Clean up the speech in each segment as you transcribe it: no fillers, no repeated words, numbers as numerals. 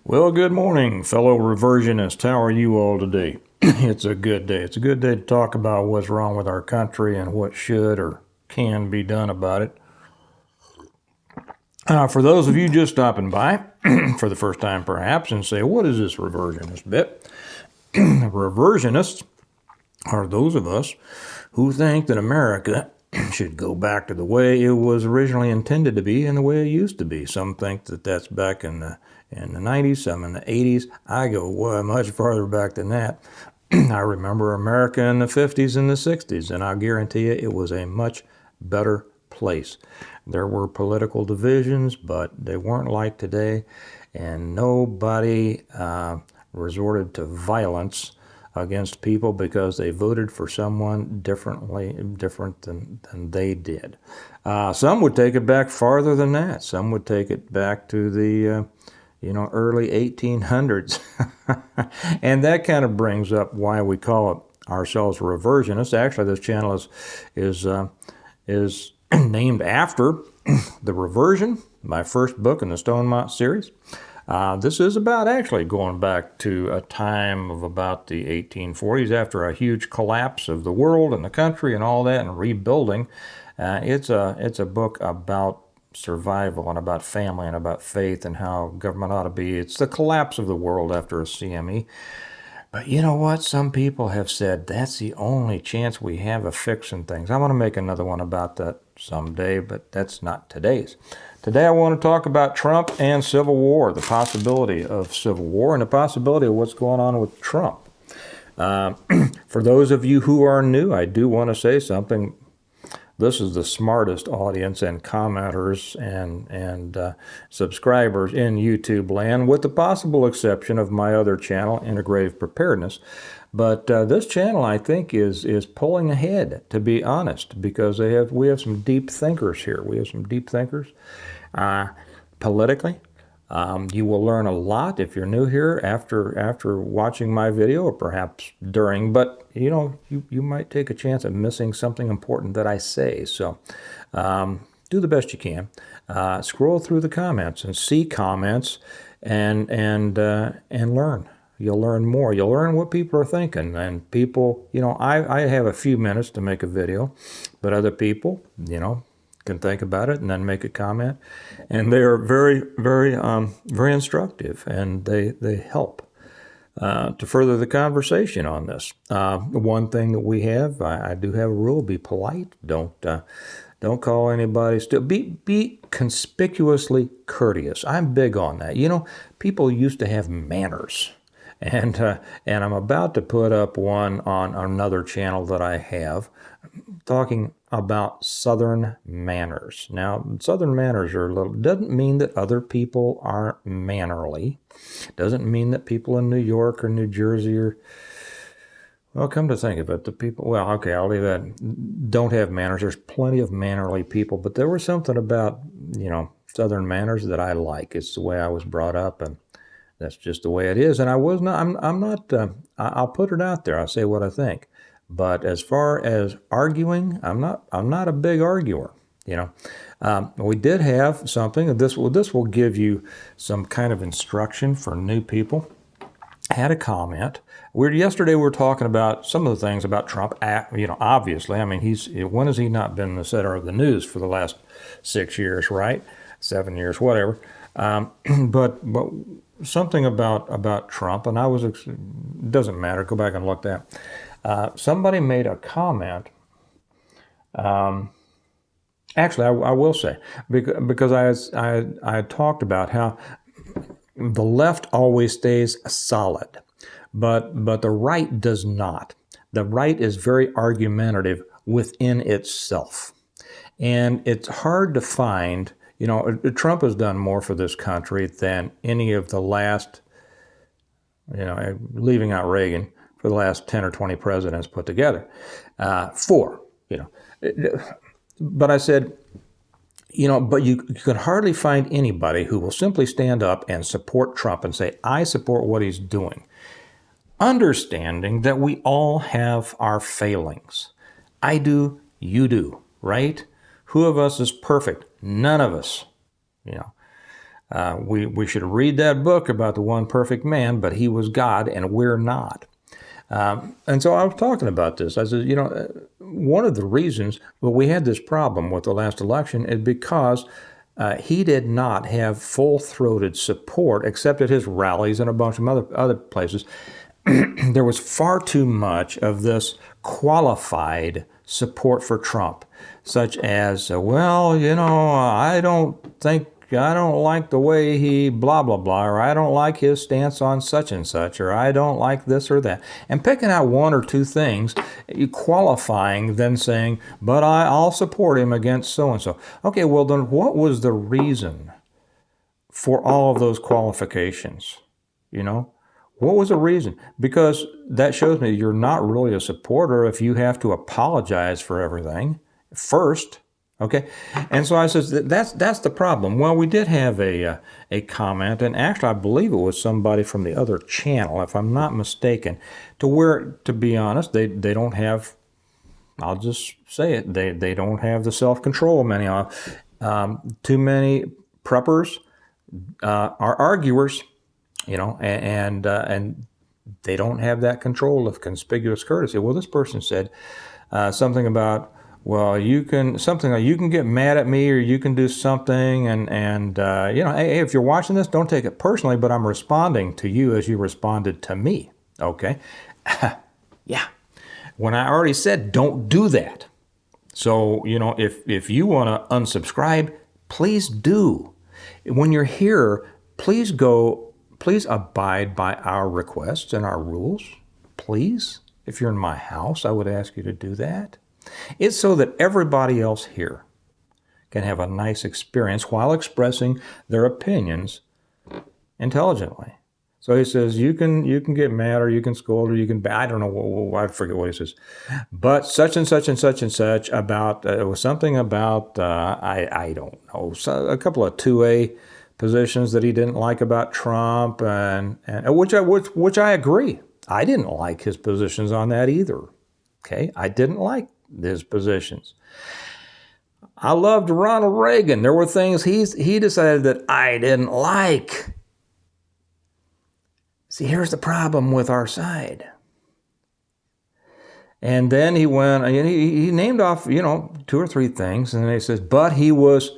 Well, good morning, fellow reversionists. How are you all today? It's a good day. It's a good day to talk about what's wrong with our country and what should or can be done about it. For those of you just stopping by for the first time, perhaps, and say, what is this reversionist bit? Reversionists are those of us who think that America should go back to the way it was originally intended to be and the way it used to be. Some think that that's back in the 90s, some in the 80s. I go much farther back than that. I remember America in the 50s and the 60s, and I'll guarantee you it was a much better place. There were political divisions, but they weren't like today, and nobody resorted to violence against people because they voted for someone different than they did. Some would take it back farther than that. Some would take it back to the early 1800s. And that kind of brings up why we call it ourselves reversionists. Actually, this channel is named after The Reversion, my first book in the Stonemont series. This is about actually going back to a time of about the 1840s after a huge collapse of the world and the country and all that and rebuilding. It's a book about survival and about family and about faith and how government ought to be. It's the collapse of the world after a CME. But you know what? Some people have said that's the only chance we have of fixing things. I want to make another one about that someday, but that's not today's. Today I want to talk about Trump and civil war, the possibility of civil war and the possibility of what's going on with Trump. For those of you who are new, I do want to say something. This is the smartest audience and commenters and subscribers in YouTube land, with the possible exception of my other channel, Integrative Preparedness. But this channel, I think, is pulling ahead, to be honest, because we have some deep thinkers here. We have some deep thinkers politically. You will learn a lot if you're new here after watching my video, or perhaps during, but you might take a chance of missing something important that I say. So do the best you can. Scroll through the comments and see comments and learn. You'll learn more. You'll learn what people are thinking. And people, I have a few minutes to make a video, but other people, can think about it and then make a comment. And they are very, very, very instructive, and they help to further the conversation on this. One thing that we have, I do have a rule: be polite. Don't call anybody. Be conspicuously courteous. I'm big on that. People used to have manners. And I'm about to put up one on another channel that I have, talking about Southern manners. Now, Southern manners doesn't mean that other people aren't mannerly. Doesn't mean that people in New York or New Jersey well, come to think of it, I'll leave that, don't have manners. There's plenty of mannerly people, but there was something about, Southern manners that I like. It's the way I was brought up, and that's just the way it is. And I'll put it out there. I'll say what I think. But as far as arguing, I'm not a big arguer. We did have something. This will give you some kind of instruction for new people. I had a comment. Yesterday we were talking about some of the things about Trump. Obviously, when has he not been the center of the news for the last 6 years, right? 7 years, whatever. But something about Trump, and it doesn't matter. Go back and look that. Somebody made a comment. Actually, I will say, because I talked about how the left always stays solid, but the right does not. The right is very argumentative within itself, and it's hard to find. Trump has done more for this country than any of the last, leaving out Reagan, for the last 10 or 20 presidents put together. But I said, but you can hardly find anybody who will simply stand up and support Trump and say, I support what he's doing, understanding that we all have our failings. I do, you do, right? Who of us is perfect? None of us. We should read that book about the one perfect man, but he was God and we're not. And so I was talking about this. I said, one of the reasons we had this problem with the last election is because he did not have full-throated support, except at his rallies and a bunch of other places. There was far too much of this qualified support for Trump, such as, I don't like the way he blah, blah, blah, or I don't like his stance on such and such, or I don't like this or that. And picking out one or two things, qualifying, then saying, but I'll support him against so-and-so. Okay, well then what was the reason for all of those qualifications? What was the reason? Because that shows me you're not really a supporter if you have to apologize for everything first. Okay, and so I says that's the problem. Well, we did have a comment, and actually I believe it was somebody from the other channel, if I'm not mistaken, to be honest, they don't have, I'll just say it, they don't have the self-control many of. Too many preppers are arguers, and they don't have that control of conspicuous courtesy. Well, this person said something about, well, you can get mad at me, or you can do something, and hey, if you're watching this, don't take it personally, but I'm responding to you as you responded to me, okay? Yeah, when I already said don't do that. So, if you want to unsubscribe, please do. When you're here, please abide by our requests and our rules, please. If you're in my house, I would ask you to do that. It's so that everybody else here can have a nice experience while expressing their opinions intelligently. So he says, you can get mad, or you can scold, or you can, I don't know, I forget what he says, but such and such and such and such about, it was something about, I don't know, a couple of 2A positions that he didn't like about Trump, and which I agree. I didn't like his positions on that either. Okay, I didn't like his positions. I loved Ronald Reagan. There were things he decided that I didn't like. See, here's the problem with our side. And then he went, he named off, 2 or 3 things, and then he says, but he was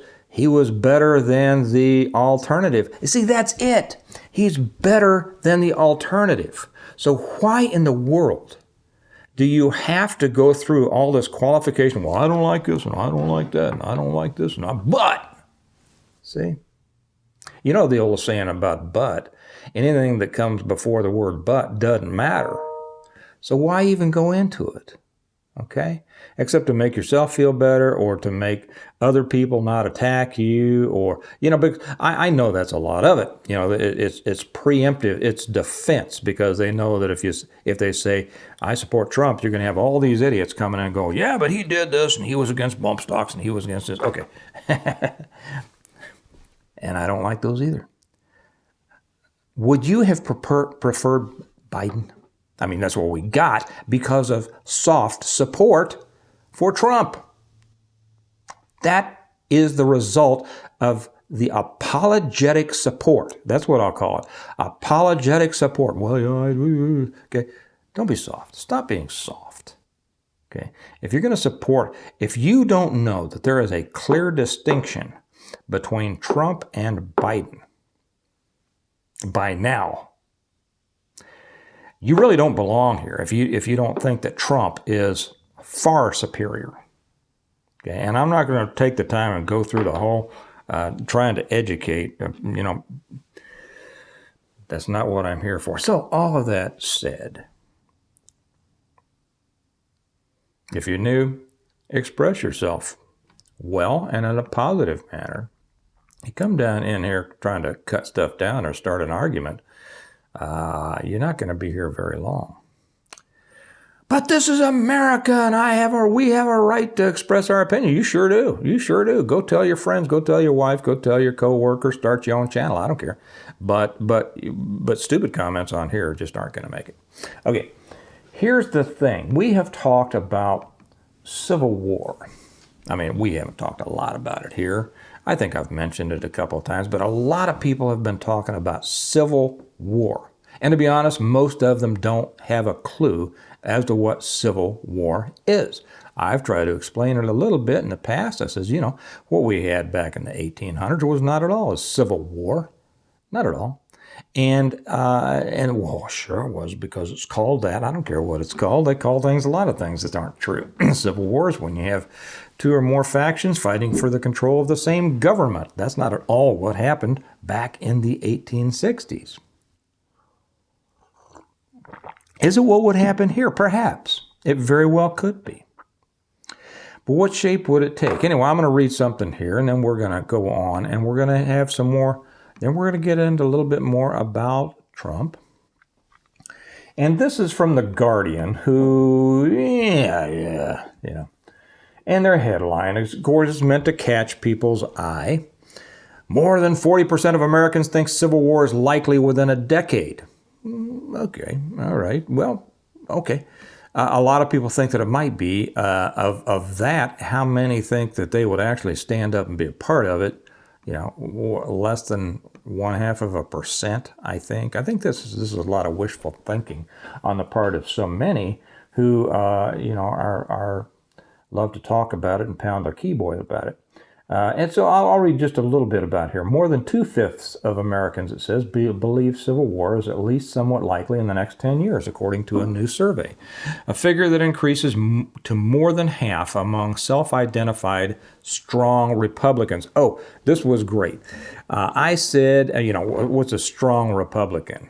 better than the alternative. You see, that's it. He's better than the alternative. So why in the world do you have to go through all this qualification? Well, I don't like this, and I don't like that, and I don't like this, but, see? You know the old saying about but, anything that comes before the word but doesn't matter. So why even go into it? Okay? Except to make yourself feel better, or to make other people not attack you, or, because I know that's a lot of it. It's preemptive, it's defense, because they know that if they say, I support Trump, you're going to have all these idiots coming in and go, yeah, but he did this, and he was against bump stocks, and he was against this. Okay. And I don't like those either. Would you have preferred Biden? I mean, that's what we got because of soft support for Trump. That is the result of the apologetic support. That's what I'll call it. Apologetic support. Well, okay. Don't be soft. Stop being soft. Okay. If you're going to support, if you don't know that there is a clear distinction between Trump and Biden by now, you really don't belong here if you don't think that Trump is far superior. Okay, and I'm not going to take the time and go through the whole trying to educate. That's not what I'm here for. So all of that said, if you're new, express yourself well and in a positive manner. You come down in here trying to cut stuff down or start an argument, you're not going to be here very long. But this is America, and we have a right to express our opinion. You sure do. You sure do. Go tell your friends. Go tell your wife. Go tell your coworker. Start your own channel. I don't care. But stupid comments on here just aren't going to make it. Okay. Here's the thing. We have talked about Civil War. I mean, we haven't talked a lot about it here. I think I've mentioned it a couple of times, but a lot of people have been talking about civil war. And to be honest, most of them don't have a clue as to what civil war is. I've tried to explain it a little bit in the past. I says, what we had back in the 1800s was not at all a civil war. Not at all. And well, sure it was, because it's called that. I don't care what it's called. They call things a lot of things that aren't true. Civil wars, when you have two or more factions fighting for the control of the same government. That's not at all what happened back in the 1860s. Is it what would happen here? Perhaps. It very well could be. But what shape would it take? Anyway, I'm going to read something here, and then we're going to go on, and we're going to have some more. Then we're going to get into a little bit more about Trump. And this is from The Guardian, who, And their headline is, of course, is meant to catch people's eye. More than 40% of Americans think civil war is likely within a decade. Okay, all right, well, okay. A lot of people think that it might be. Of that, how many think that they would actually stand up and be a part of it? Less than 0.5%, I think. I think this is a lot of wishful thinking on the part of so many who, are love to talk about it and pound their keyboard about it. And so I'll read just a little bit about here. More than 2/5 of Americans, it says, believe civil war is at least somewhat likely in the next 10 years, according to a new survey. A figure that increases to more than half among self-identified strong Republicans. Oh, this was great. I said, what's a strong Republican?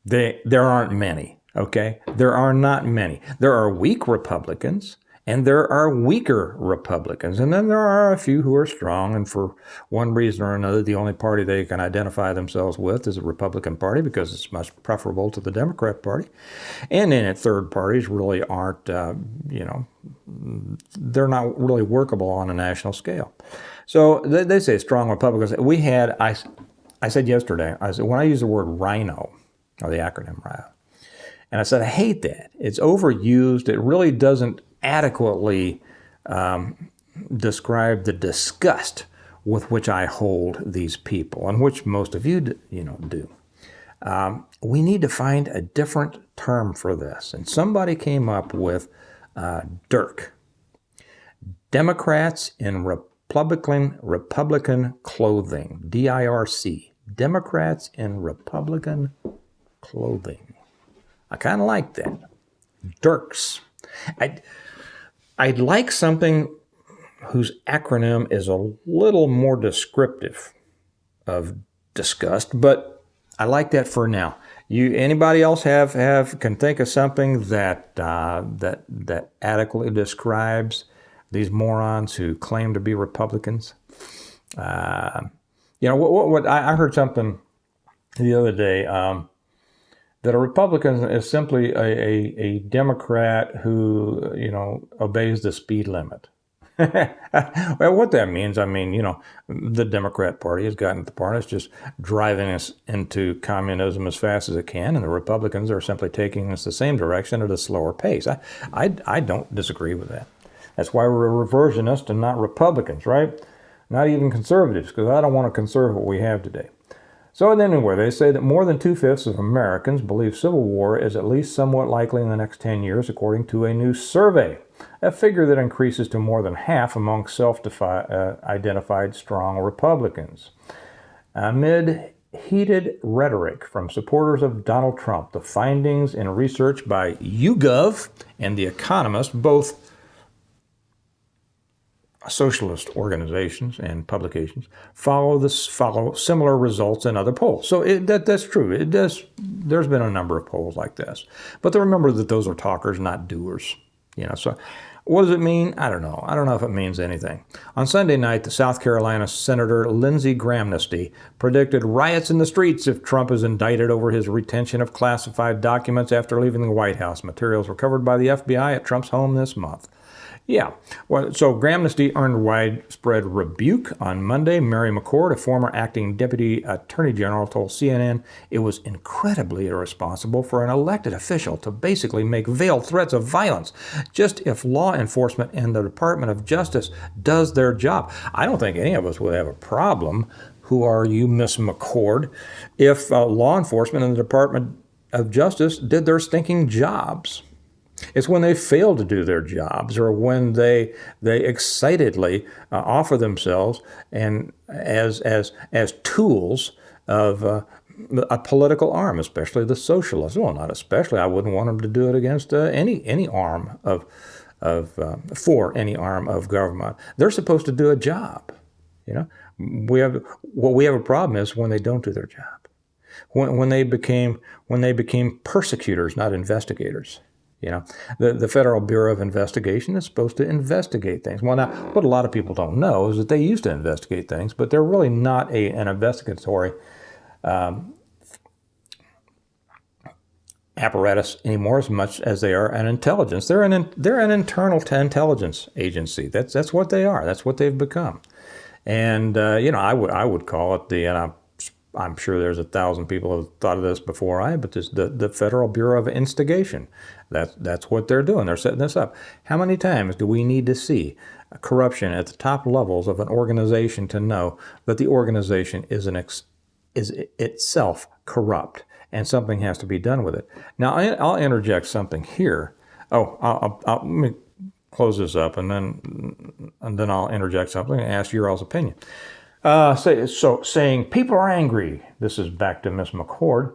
There aren't many, okay? There are not many. There are weak Republicans. And there are weaker Republicans. And then there are a few who are strong, and for one reason or another, the only party they can identify themselves with is the Republican Party, because it's much preferable to the Democrat Party. And then third parties really aren't, they're not really workable on a national scale. So they say strong Republicans. I said yesterday, when I use the word rhino, or the acronym RHINO, and I said, I hate that. It's overused. It really doesn't adequately describe the disgust with which I hold these people, and which most of you do. We need to find a different term for this, and somebody came up with DIRC, Democrats in Republican clothing, DIRC, Democrats in Republican clothing. I kind of like that, DIRCs. I'd like something whose acronym is a little more descriptive of disgust, but I like that for now. Anybody else can think of something that adequately describes these morons who claim to be Republicans? What I heard something the other day. That a Republican is simply a Democrat who, obeys the speed limit. Well, what that means, the Democrat Party has gotten to the point it's just driving us into communism as fast as it can, and the Republicans are simply taking us the same direction at a slower pace. I don't disagree with that. That's why we're reversionists and not Republicans, right? Not even conservatives, because I don't want to conserve what we have today. So anyway, they say that more than 2/5 of Americans believe civil war is at least somewhat likely in the next 10 years, according to a new survey, a figure that increases to more than half among self-identified strong Republicans. Amid heated rhetoric from supporters of Donald Trump, the findings in research by YouGov and The Economist, both socialist organizations and publications, follow similar results in other polls. So that's true. There's been a number of polls like this. But remember that those are talkers, not doers. So what does it mean? I don't know. I don't know if it means anything. On Sunday night, the South Carolina Senator Lindsey Graham predicted riots in the streets if Trump is indicted over his retention of classified documents after leaving the White House. Materials recovered by the FBI at Trump's home this month. Yeah. Well, so Gramnesty earned widespread rebuke on Monday. Mary McCord, a former acting deputy attorney general, told CNN it was incredibly irresponsible for an elected official to basically make veiled threats of violence just if law enforcement and the Department of Justice does their job. I don't think any of us would have a problem. Who are you, Miss McCord? If law enforcement and the Department of Justice did their stinking jobs. It's when they fail to do their jobs, or when they excitedly offer themselves and as tools of a political arm, especially the socialists. Well, not especially. I wouldn't want them to do it against any arm for any arm of government. They're supposed to do a job. You know, we have a problem is when they don't do their job, when they became persecutors, not investigators. You know, the Federal Bureau of Investigation is supposed to investigate things. Well, now, what a lot of people don't know is that they used to investigate things, but they're really not an investigatory apparatus anymore as much as they are an intelligence. They're an internal intelligence agency. That's what they are. That's what they've become. And I would call it I'm sure there's 1,000 people who have thought of this before but the Federal Bureau of Instigation. That's what they're doing. They're setting this up. How many times do we need to see corruption at the top levels of an organization to know that the organization is itself corrupt and something has to be done with it? Now, I'll interject something here. Let me close this up and then I'll interject something and ask your all's opinion. Saying people are angry. This is back to Miss McCord,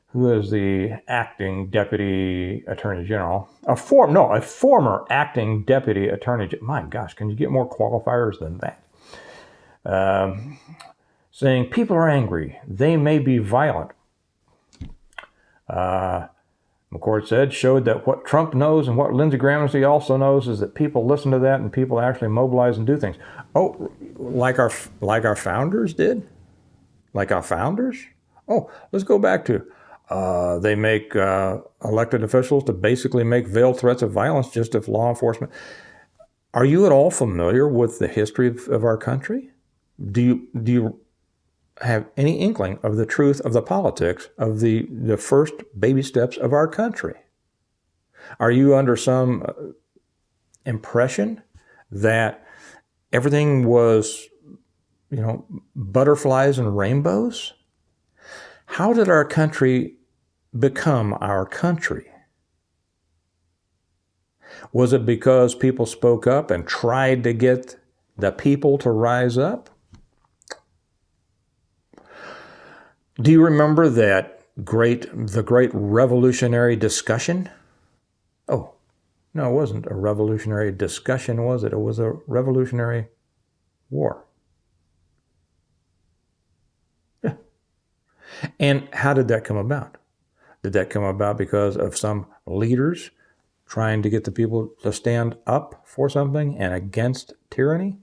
who is the acting deputy attorney general. A former acting deputy attorney general. My gosh, can you get more qualifiers than that? Saying people are angry. They may be violent. McCord said, showed that what Trump knows and what Lindsey Graham also knows is that people listen to that and people actually mobilize and do things. Oh, like our founders did? Like our founders? Oh, let's go back to they make elected officials to basically make veiled threats of violence just if law enforcement. Are you at all familiar with the history of our country? Do you have any inkling of the truth of the politics of the first baby steps of our country? Are you under some impression that everything was, butterflies and rainbows? How did our country become our country? Was it because people spoke up and tried to get the people to rise up? Do you remember the great revolutionary discussion? Oh, no, it wasn't a revolutionary discussion, was it? It was a revolutionary war. Yeah. And how did that come about? Did that come about because of some leaders trying to get the people to stand up for something and against tyranny?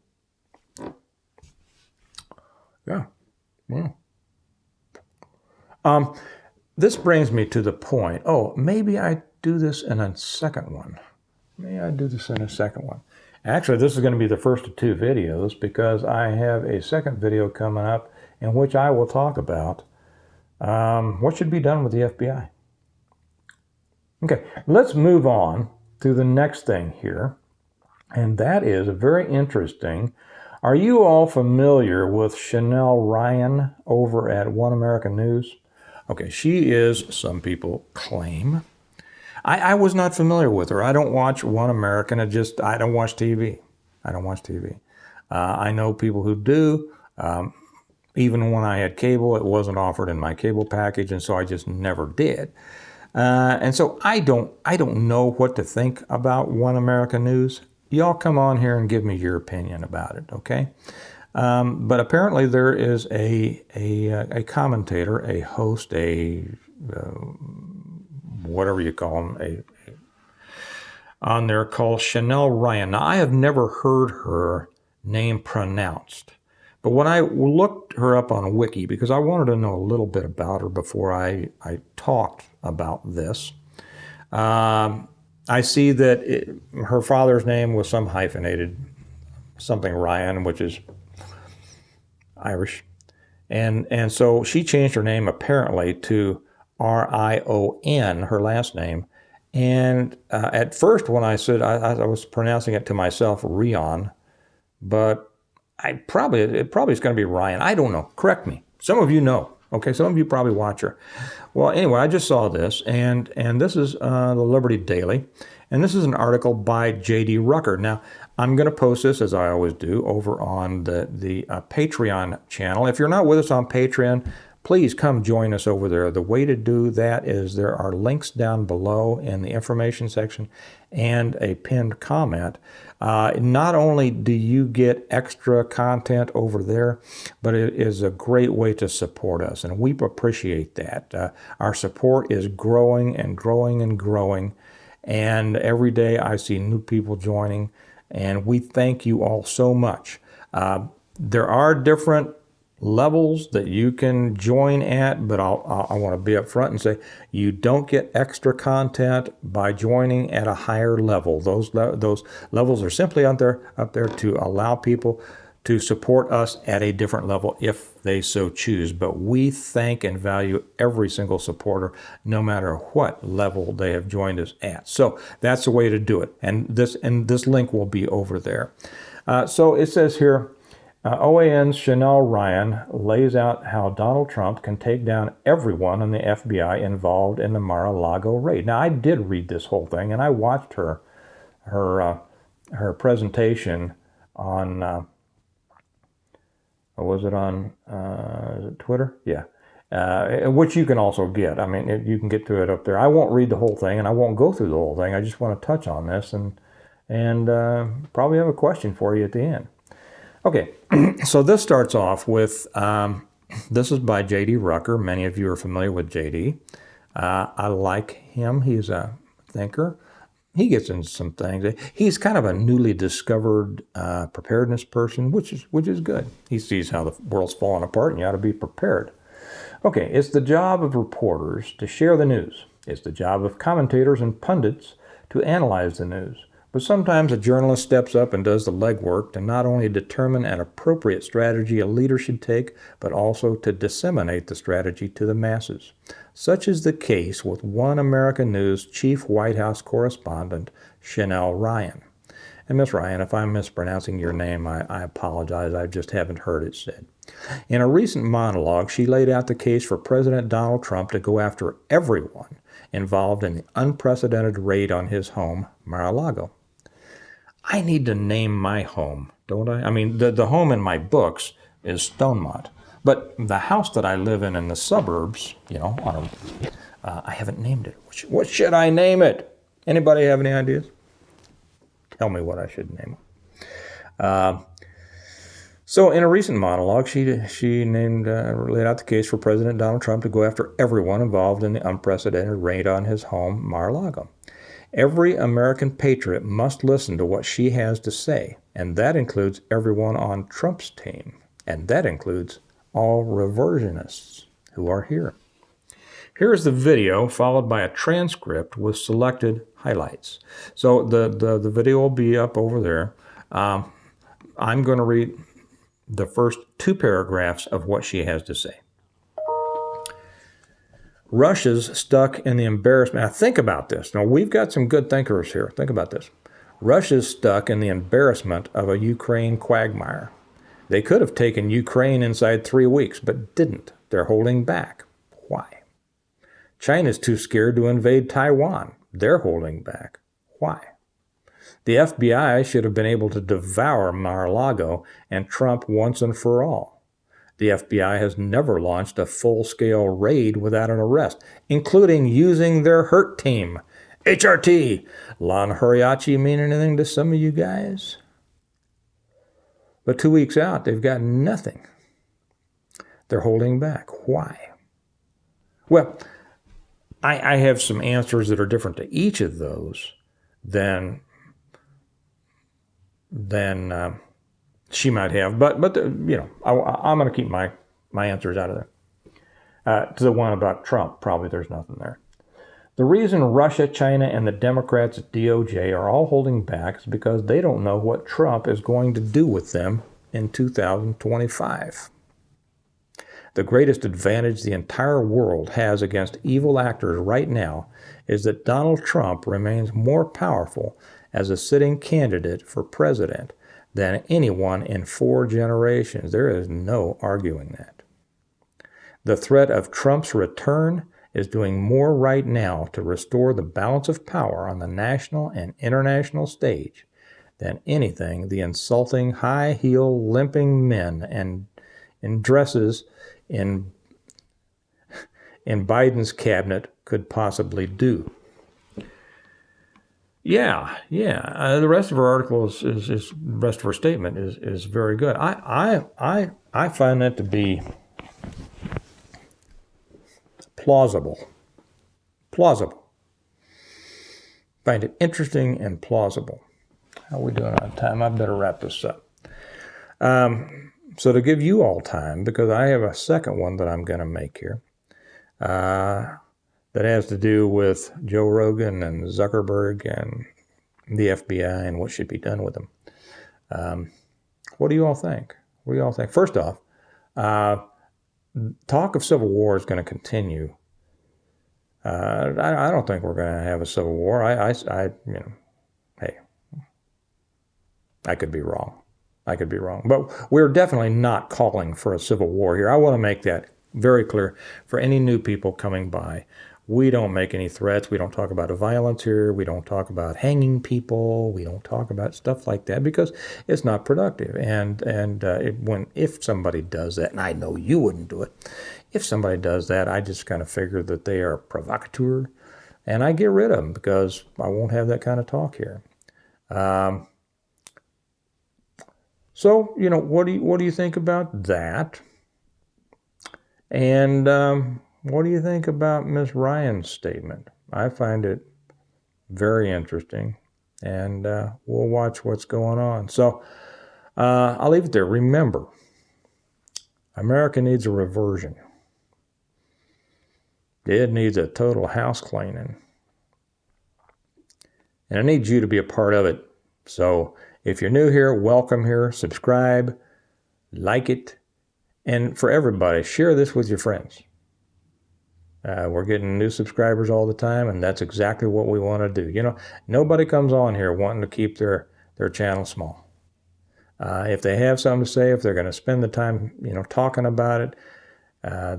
Yeah. Well. This brings me to the point. Maybe I do this in a second one. Actually, this is going to be the first of two videos because I have a second video coming up in which I will talk about what should be done with the FBI. Okay, let's move on to the next thing here, and that is very interesting. Are you all familiar with Chanel Rion over at One American News? Okay, she is, some people claim. I was not familiar with her. I don't watch One American. I don't watch TV. I know people who do. Even when I had cable, it wasn't offered in my cable package, and so I just never did. And so I don't know what to think about One American News. Y'all come on here and give me your opinion about it, okay? But apparently there is a commentator, a host, whatever you call them, on there called Chanel Rion. Now, I have never heard her name pronounced, but when I looked her up on Wiki, because I wanted to know a little bit about her before I talked about this, I see that her father's name was some hyphenated, something Rion, which is Irish. And so she changed her name apparently to Rion, her last name. And at first, when I said I was pronouncing it to myself, Rion, but it probably is going to be Ryan. I don't know. Correct me. Some of you know. Okay, some of you probably watch her. Well, anyway, I just saw this, and this is the Liberty Daily, and this is an article by J.D. Rucker. Now, I'm going to post this, as I always do, over on the Patreon channel. If you're not with us on Patreon, please come join us over there. The way to do that is there are links down below in the information section and a pinned comment. Not only do you get extra content over there, but it is a great way to support us, and we appreciate that. Our support is growing and growing and growing, and every day I see new people joining, and we thank you all so much. There are different levels that you can join at, but I want to be up front and say you don't get extra content by joining at a higher level. Those levels are simply up there to allow people to support us at a different level if they so choose. But we thank and value every single supporter, no matter what level they have joined us at. So that's the way to do it, and this link will be over there. So it says here, OAN's Chanel Ryan lays out how Donald Trump can take down everyone in the FBI involved in the Mar-a-Lago raid. Now, I did read this whole thing, and I watched her presentation on, was it on Twitter? Yeah, which you can also get. I mean, you can get to it up there. I won't read the whole thing, and I won't go through the whole thing. I just want to touch on this and probably have a question for you at the end. Okay, so this starts off with, this is by J.D. Rucker. Many of you are familiar with J.D. I like him. He's a thinker. He gets into some things. He's kind of a newly discovered preparedness person, which is good. He sees how the world's falling apart, and you ought to be prepared. Okay, it's the job of reporters to share the news. It's the job of commentators and pundits to analyze the news. But sometimes a journalist steps up and does the legwork to not only determine an appropriate strategy a leader should take, but also to disseminate the strategy to the masses. Such is the case with One American News chief White House correspondent, Chanel Ryan. And Miss Ryan, if I'm mispronouncing your name, I apologize. I just haven't heard it said. In a recent monologue, she laid out the case for President Donald Trump to go after everyone involved in the unprecedented raid on his home, Mar-a-Lago. I need to name my home, don't I? I mean, the home in my books is Stonemont. But the house that I live in the suburbs, you know, I haven't named it. What should I name it? Anybody have any ideas? Tell me what I should name it. So in a recent monologue, she laid out the case for President Donald Trump to go after everyone involved in the unprecedented raid on his home, Mar-a-Lago. Every American patriot must listen to what she has to say, and that includes everyone on Trump's team, and that includes all reversionists who are here. Here is the video, followed by a transcript with selected highlights. So the video will be up over there. I'm going to read the first two paragraphs of what she has to say. Russia's stuck in the embarrassment. Now think about this. Now we've got some good thinkers here. Think about this. Russia's stuck in the embarrassment of a Ukraine quagmire. They could have taken Ukraine inside 3 weeks, but didn't. They're holding back. Why? China's too scared to invade Taiwan. They're holding back. Why? The FBI should have been able to devour Mar-a-Lago and Trump once and for all. The FBI has never launched a full-scale raid without an arrest, including using their hurt team. HRT! Lon Horiachi mean anything to some of you guys? But 2 weeks out, they've got nothing. They're holding back. Why? Well, I have some answers that are different to each of those than she might have, but you know, I'm going to keep my answers out of there. To the one about Trump, probably there's nothing there. The reason Russia, China, and the Democrats at DOJ are all holding back is because they don't know what Trump is going to do with them in 2025. The greatest advantage the entire world has against evil actors right now is that Donald Trump remains more powerful as a sitting candidate for president than anyone in 4 generations. There is no arguing that. The threat of Trump's return is doing more right now to restore the balance of power on the national and international stage than anything the insulting, high-heel, limping men and in dresses in Biden's cabinet could possibly do. The rest of her article is the rest of her statement is very good. I find that to be plausible. Find it interesting and plausible. How are we doing on time? I better wrap this up. So to give you all time, because I have a second one that I'm going to make here that has to do with Joe Rogan and Zuckerberg and the FBI and what should be done with them. What do you all think? First off, talk of civil war is going to continue. I don't think we're going to have a civil war. Hey, I could be wrong. But we're definitely not calling for a civil war here. I want to make that very clear for any new people coming by. We don't make any threats. We don't talk about violence here. We don't talk about hanging people. We don't talk about stuff like that because it's not productive. If somebody does that, and I know you wouldn't do it, if somebody does that, I just kind of figure that they are a provocateur, and I get rid of them because I won't have that kind of talk here. So, what do you think about that? And what do you think about Miss Rion's statement? I find it very interesting, and we'll watch what's going on. So I'll leave it there. Remember, America needs a reversion. It needs a total house cleaning. And I need you to be a part of it. So if you're new here, welcome here. Subscribe, like it. And for everybody, share this with your friends. We're getting new subscribers all the time, and that's exactly what we want to do. Nobody comes on here wanting to keep their channel small. If they have something to say, if they're going to spend the time, talking about it,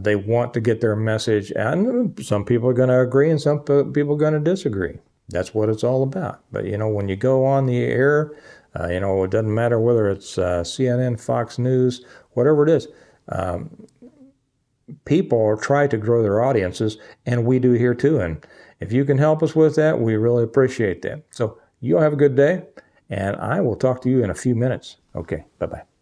they want to get their message out. And some people are going to agree, and some people are going to disagree. That's what it's all about. But, when you go on the air, it doesn't matter whether it's CNN, Fox News, whatever it is. People try to grow their audiences, and we do here too. And if you can help us with that, we really appreciate that. So you all have a good day, and I will talk to you in a few minutes. Okay, bye-bye.